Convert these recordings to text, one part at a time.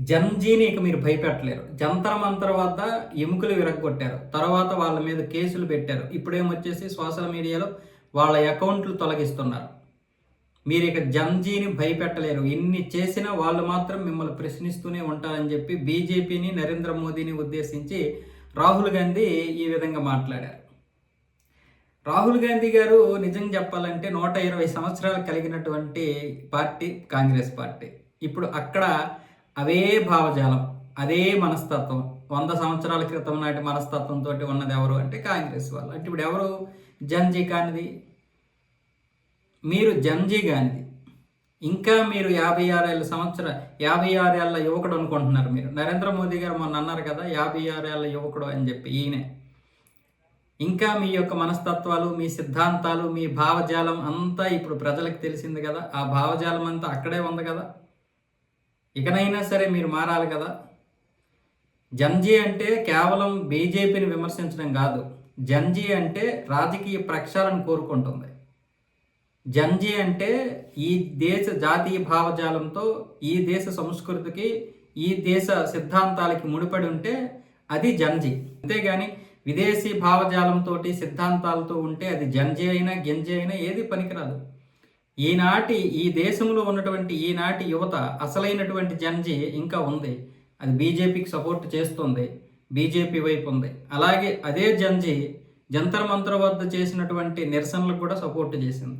జంజీని ఇక మీరు భయపెట్టలేరు. జంతర్ మంతర్ వద్ద ఎముకలు విరగ్గొట్టారు. తర్వాత వాళ్ళ మీద కేసులు పెట్టారు. ఇప్పుడేమొచ్చేసి సోషల్ మీడియాలో వాళ్ళ అకౌంట్లు తొలగిస్తున్నారు. మీరు ఇక జంజీని భయపెట్టలేరు. ఎన్ని చేసినా వాళ్ళు మాత్రం మిమ్మల్ని ప్రశ్నిస్తూనే ఉంటారని చెప్పి బీజేపీని, నరేంద్ర మోదీని ఉద్దేశించి రాహుల్ గాంధీ ఈ విధంగా మాట్లాడారు. రాహుల్ గాంధీ గారు నిజం చెప్పాలంటే 120 సంవత్సరాలు కలిగినటువంటి పార్టీ కాంగ్రెస్ పార్టీ. ఇప్పుడు అక్కడ అవే భావజాలం, అదే మనస్తత్వం, 100 సంవత్సరాల క్రితం నాటి మనస్తత్వంతో ఉన్నది ఎవరు అంటే కాంగ్రెస్ వాళ్ళు. అంటే ఇప్పుడు ఎవరు జంజీ కానిది? మీరు జంజీ కానిది. ఇంకా మీరు 56 ఏళ్ళ యువకుడు అనుకుంటున్నారు మీరు. నరేంద్ర మోదీ గారు మొన్న అన్నారు కదా 56 ఏళ్ళ యువకుడు అని చెప్పి. ఈయనే ఇంకా మీ యొక్క మనస్తత్వాలు, మీ సిద్ధాంతాలు, మీ భావజాలం అంతా ఇప్పుడు ప్రజలకు తెలిసింది కదా. ఆ భావజాలం అంతా అక్కడే ఉంది కదా. ఇకనైనా సరే మీరు మారాలి కదా. జంజీ అంటే కేవలం బీజేపీని విమర్శించడం కాదు. జంజీ అంటే రాజకీయ ప్రక్షాళన కోరుకుంటుంది. జంజీ అంటే ఈ దేశ జాతీయ భావజాలంతో, ఈ దేశ సంస్కృతికి, ఈ దేశ సిద్ధాంతాలకి ముడిపడి ఉంటే అది జంజీ. అంతేగాని విదేశీ భావజాలంతో, సిద్ధాంతాలతో ఉంటే అది జంజీ అయినా గెంజీ అయినా ఏది పనికిరాదు. ఈ దేశంలో ఉన్నటువంటి ఈనాటి యువత అసలైనటువంటి జంజీ ఇంకా ఉంది. అది బీజేపీకి సపోర్ట్ చేస్తుంది, బీజేపీ వైపు ఉంది. అలాగే అదే జంజీ జంతర్ మంతర్ వద్ద చేసినటువంటి నిరసనలకు కూడా సపోర్ట్ చేసింది.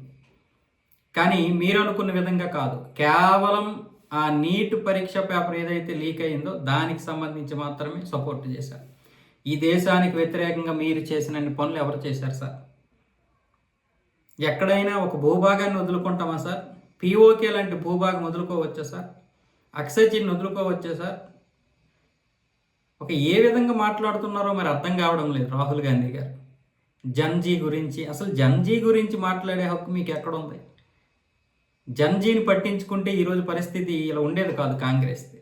కానీ మీరు అనుకున్న విధంగా కాదు. కేవలం ఆ నీట్ పరీక్ష పేపర్ ఏదైతే లీక్ అయిందో దానికి సంబంధించి మాత్రమే సపోర్ట్ చేశారు. ఈ దేశానికి వ్యతిరేకంగా మీరు చేసినన్ని పనులు ఎవరు చేశారు సార్? ఎక్కడైనా ఒక భూభాగాన్ని వదులుకుంటామా సార్? పీఓకే లాంటి భూభాగం వదులుకోవచ్చా సార్? అక్సైచిని వదులుకోవచ్చా సార్? ఏ విధంగా మాట్లాడుతున్నారో మరి అర్థం కావడం లేదు రాహుల్ గాంధీ గారు. జంజీ గురించి, అసలు జంజీ గురించి మాట్లాడే హక్కు మీకు ఎక్కడుంది? జంజీని పట్టించుకుంటే ఈరోజు పరిస్థితి ఇలా ఉండేది కాదు కాంగ్రెస్ది.